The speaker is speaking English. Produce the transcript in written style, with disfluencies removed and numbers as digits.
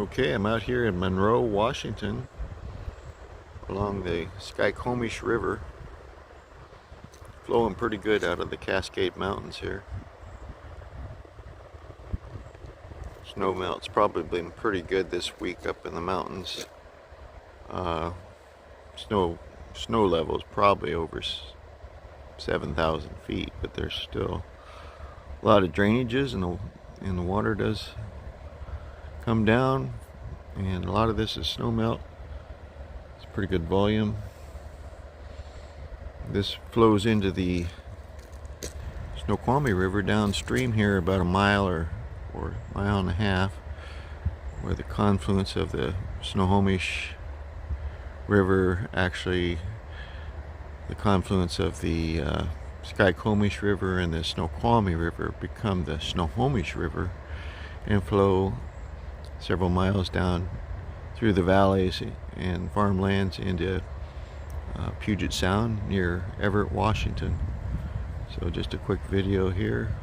Okay, I'm out here in Monroe, Washington, along the Skycomish River, flowing pretty good out of the Cascade Mountains here. Snow melt's probably been pretty good this week up in the mountains. Snow level is probably over 7,000 feet, but there's still a lot of drainages, and the water does come down, and a lot of this is snow melt. It's pretty good volume. This flows into the Snoqualmie River downstream here about a mile or mile and a half, where the confluence of the Snohomish River, actually the confluence of the Skycomish River and the Snoqualmie River become the Snohomish River and flow several miles down through the valleys and farmlands into Puget Sound near Everett, Washington. So just a quick video here